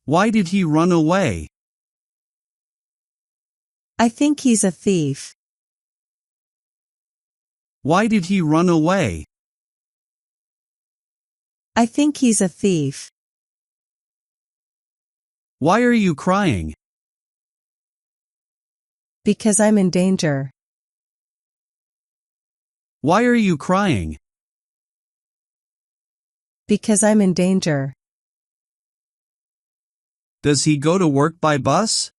Why did he run away? I think he's a thief. Why did he run away? I think he's a thief. Why are you crying? Because I'm in danger. Why are you crying? Because I'm in danger. Does he go to work by bus?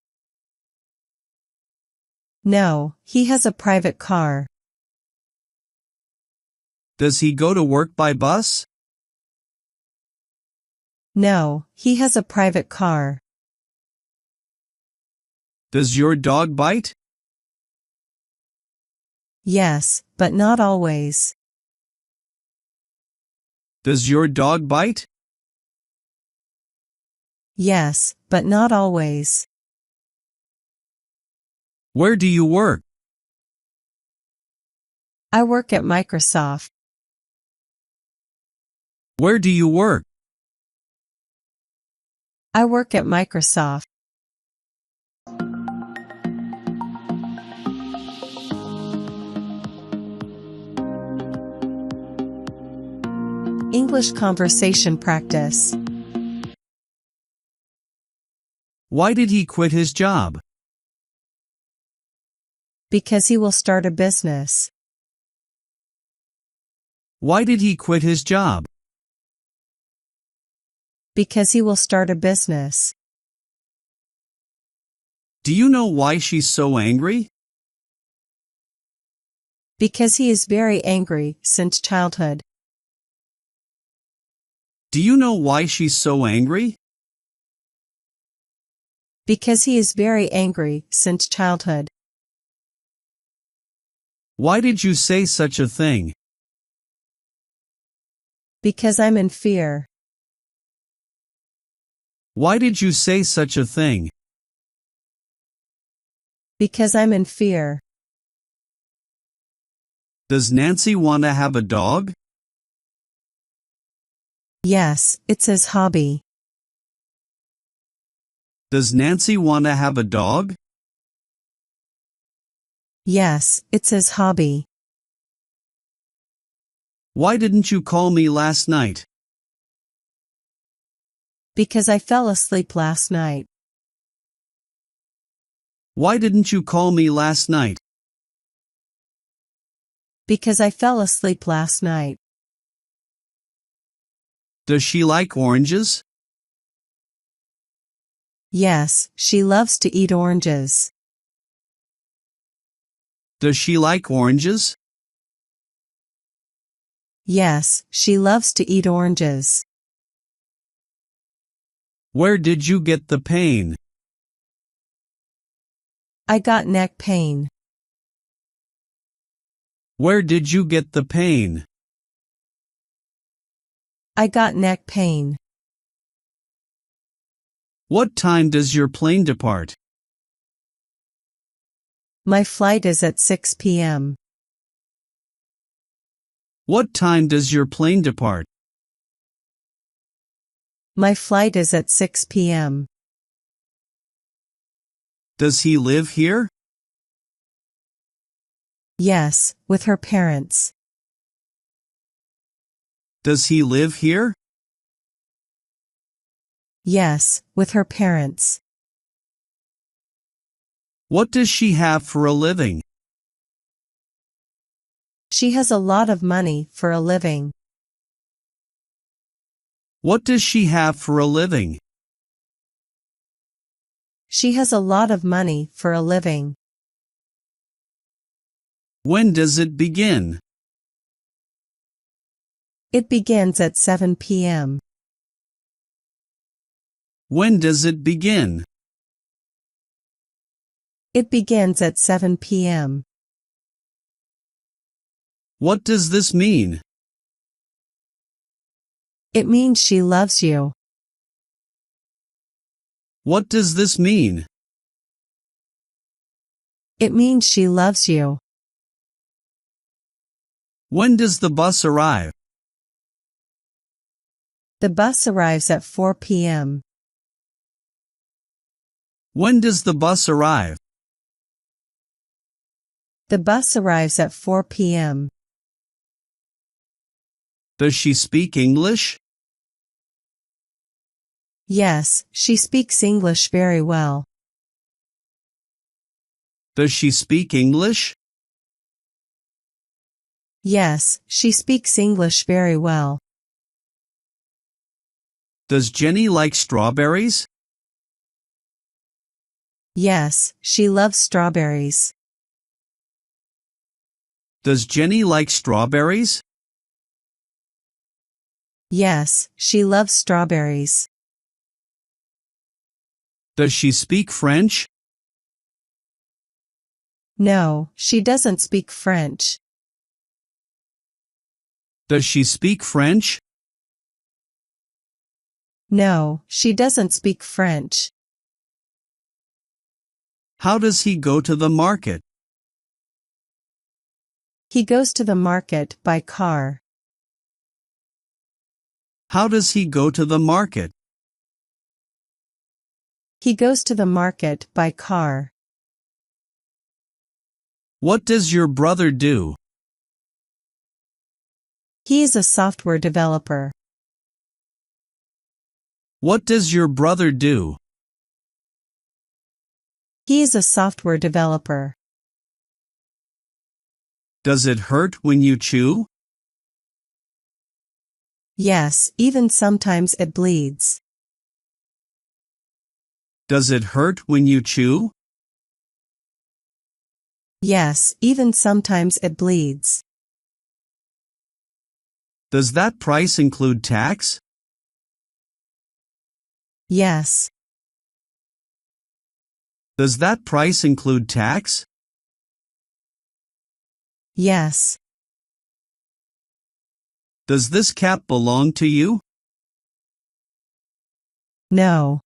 No, he has a private car. Does he go to work by bus? No, he has a private car. Does your dog bite? Yes, but not always. Does your dog bite? Yes, but not always. Where do you work? I work at Microsoft. Where do you work? I work at Microsoft. English conversation practice. Why did he quit his job? Because he will start a business. Why did he quit his job? Because he will start a business. Do you know why she's so angry? Because he is very angry since childhood. Do you know why she's so angry? Because he is very angry since childhood. Why did you say such a thing? Because I'm in fear. Why did you say such a thing? Because I'm in fear. Does Nancy want to have a dog? Yes, it's his hobby. Does Nancy want to have a dog? Yes, it's his hobby. Why didn't you call me last night? Because I fell asleep last night. Why didn't you call me last night? Because I fell asleep last night. Does she like oranges? Yes, she loves to eat oranges. Does she like oranges? Yes, she loves to eat oranges. Where did you get the pain? I got neck pain. Where did you get the pain? I got neck pain. What time does your plane depart? My flight is at 6 p.m. What time does your plane depart? My flight is at 6 p.m. Does he live here? Yes, with her parents. Does he live here? Yes, with her parents. What does she have for a living? She has a lot of money for a living. What does she have for a living? She has a lot of money for a living. When does it begin? It begins at 7 p.m. When does it begin? It begins at 7 p.m. What does this mean? It means she loves you. What does this mean? It means she loves you. When does the bus arrive? The bus arrives at 4 p.m. When does the bus arrive? The bus arrives at 4 p.m. Does she speak English? Yes, she speaks English very well. Does she speak English? Yes, she speaks English very well. Does Jenny like strawberries? Yes, she loves strawberries. Does Jenny like strawberries? Yes, she loves strawberries. Does she speak French? No, she doesn't speak French. Does she speak French? No, she doesn't speak French. How does he go to the market? He goes to the market by car. How does he go to the market? He goes to the market by car. What does your brother do? He is a software developer. What does your brother do? He is a software developer. Does it hurt when you chew? Yes, even sometimes it bleeds. Does it hurt when you chew? Yes, even sometimes it bleeds. Does that price include tax? Yes. Does that price include tax? Yes. Does this cap belong to you? No.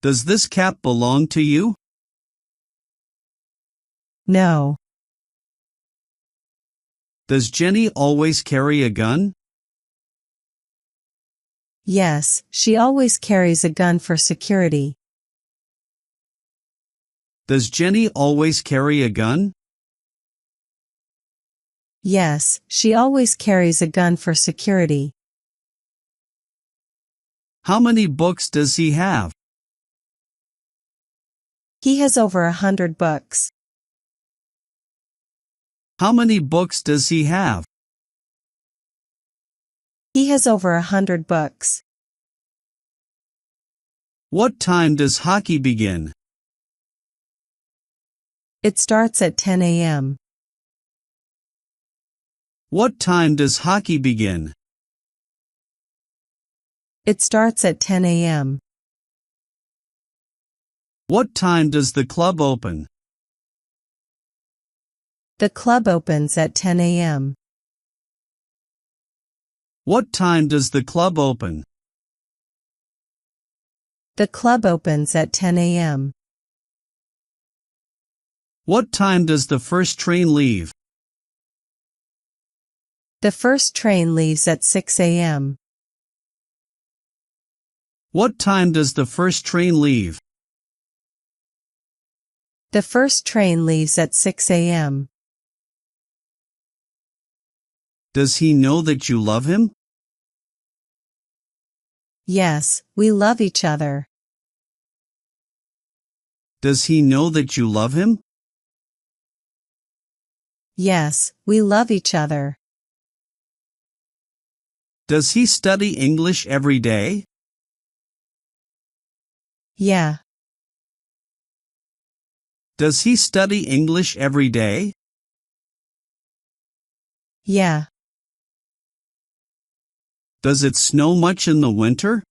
Does this cap belong to you? No. Does Jenny always carry a gun? Yes, she always carries a gun for security. Does Jenny always carry a gun? Yes, she always carries a gun for security. How many books does he have? He has over 100 books. How many books does he have? He has over 100 books. What time does hockey begin? It starts at 10 a.m. What time does hockey begin? It starts at 10 a.m. What time does the club open? The club opens at 10 a.m. What time does the club open? The club opens at 10 a.m. What time does the first train leave? The first train leaves at 6 a.m. What time does the first train leave? The first train leaves at 6 a.m. Does he know that you love him? Yes, we love each other. Does he know that you love him? Yes, we love each other. Does he study English every day? Yeah. Does he study English every day? Yeah. Does it snow much in the winter?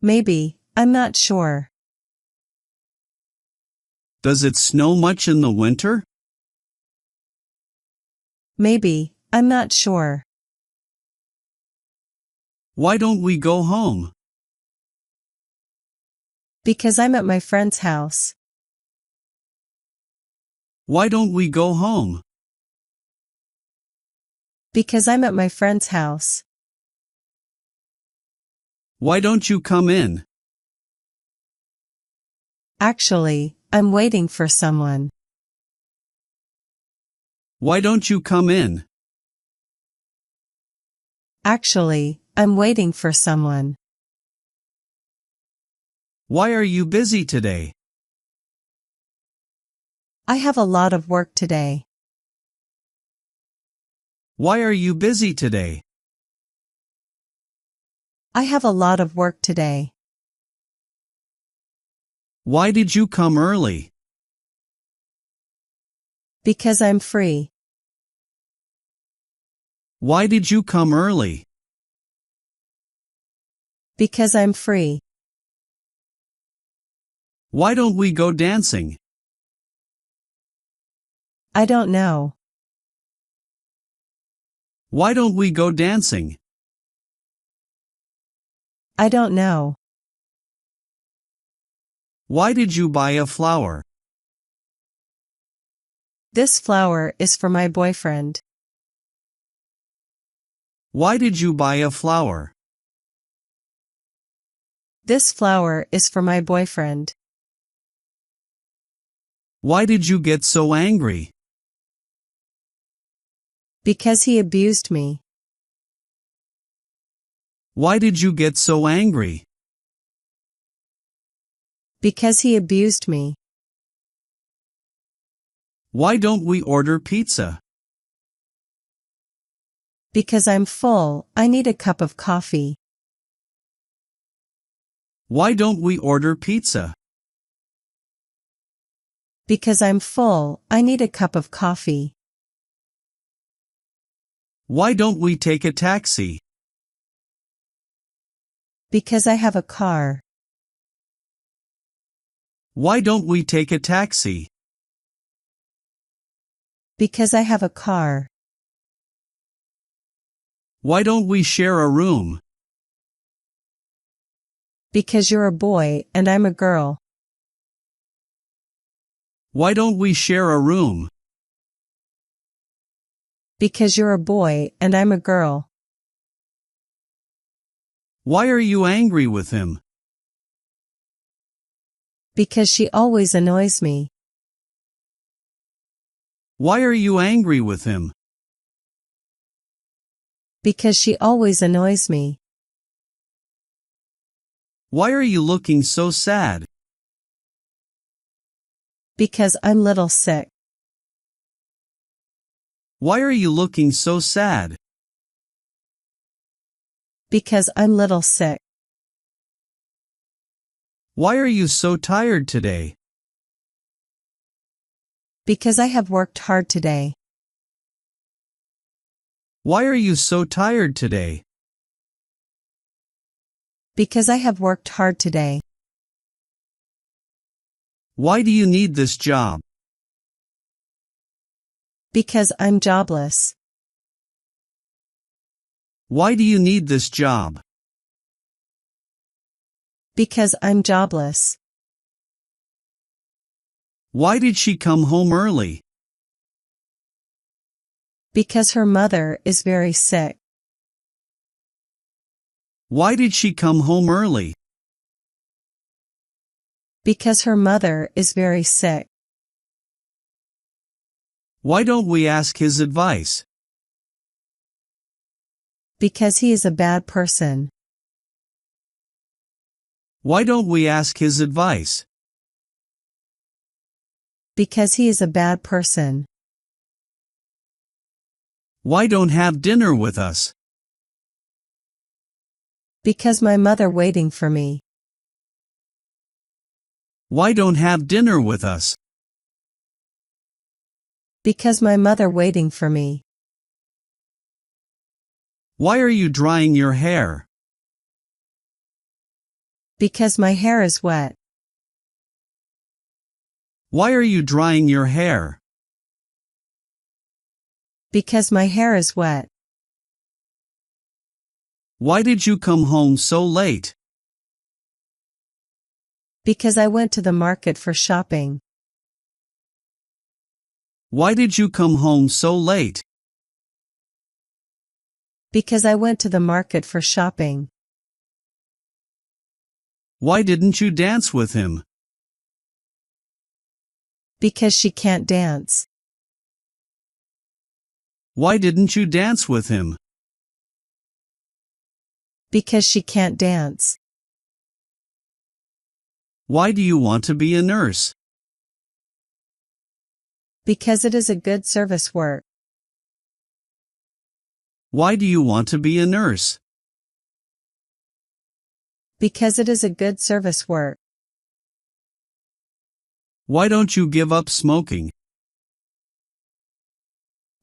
Maybe, I'm not sure. Does it snow much in the winter? Maybe, I'm not sure. Why don't we go home? Because I'm at my friend's house. Why don't we go home? Because I'm at my friend's house. Why don't you come in? Actually, I'm waiting for someone. Why don't you come in? Actually, I'm waiting for someone. Why are you busy today? I have a lot of work today. Why are you busy today? I have a lot of work today. Why did you come early? Because I'm free. Why did you come early? Because I'm free. Why don't we go dancing? I don't know. Why don't we go dancing? I don't know. Why did you buy a flower? This flower is for my boyfriend. Why did you buy a flower? This flower is for my boyfriend. Why did you get so angry? Because he abused me. Why did you get so angry? Because he abused me. Why don't we order pizza? Because I'm full, I need a cup of coffee. Why don't we order pizza? Because I'm full, I need a cup of coffee. Why don't we take a taxi? Because I have a car. Why don't we take a taxi? Because I have a car. Why don't we share a room? Because you're a boy and I'm a girl. Why don't we share a room? Because you're a boy and I'm a girl. Why are you angry with him? Because she always annoys me. Why are you angry with him? Because she always annoys me. Why are you looking so sad? Because I'm little sick. Why are you looking so sad? Because I'm little sick. Why are you so tired today? Because I have worked hard today. Why are you so tired today? Because I have worked hard today. Why do you need this job? Because I'm jobless. Why do you need this job? Because I'm jobless. Why did she come home early? Because her mother is very sick. Why did she come home early? Because her mother is very sick. Why don't we ask his advice? Because he is a bad person. Why don't we ask his advice? Because he is a bad person. Why don't have dinner with us? Because my mother waiting for me. Why don't have dinner with us? Because my mother waiting for me. Why are you drying your hair? Because my hair is wet. Why are you drying your hair? Because my hair is wet. Why did you come home so late? Because I went to the market for shopping. Why did you come home so late? Because I went to the market for shopping. Why didn't you dance with him? Because she can't dance. Why didn't you dance with him? Because she can't dance. Why do you want to be a nurse? Because it is a good service work. Why do you want to be a nurse? Because it is a good service work. Why don't you give up smoking?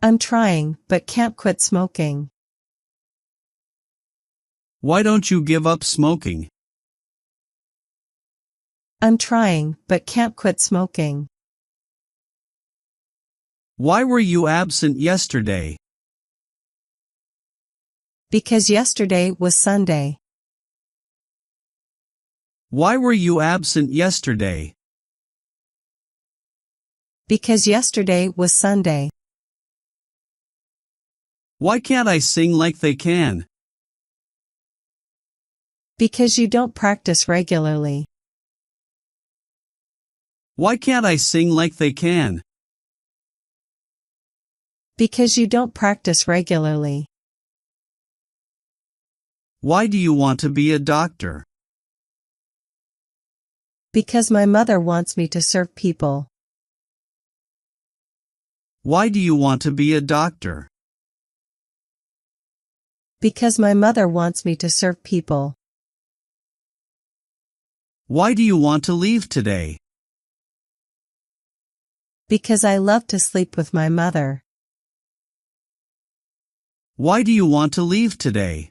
I'm trying, but can't quit smoking. Why don't you give up smoking? I'm trying, but can't quit smoking. Why were you absent yesterday? Because yesterday was Sunday. Why were you absent yesterday? Because yesterday was Sunday. Why can't I sing like they can? Because you don't practice regularly. Why can't I sing like they can? Because you don't practice regularly. Why do you want to be a doctor? Because my mother wants me to serve people. Why do you want to be a doctor? Because my mother wants me to serve people. Why do you want to leave today? Because I love to sleep with my mother. Why do you want to leave today?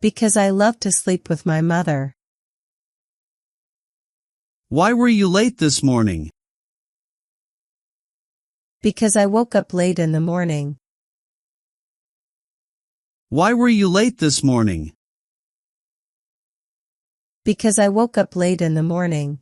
Because I love to sleep with my mother. Why were you late this morning? Because I woke up late in the morning. Why were you late this morning? Because I woke up late in the morning.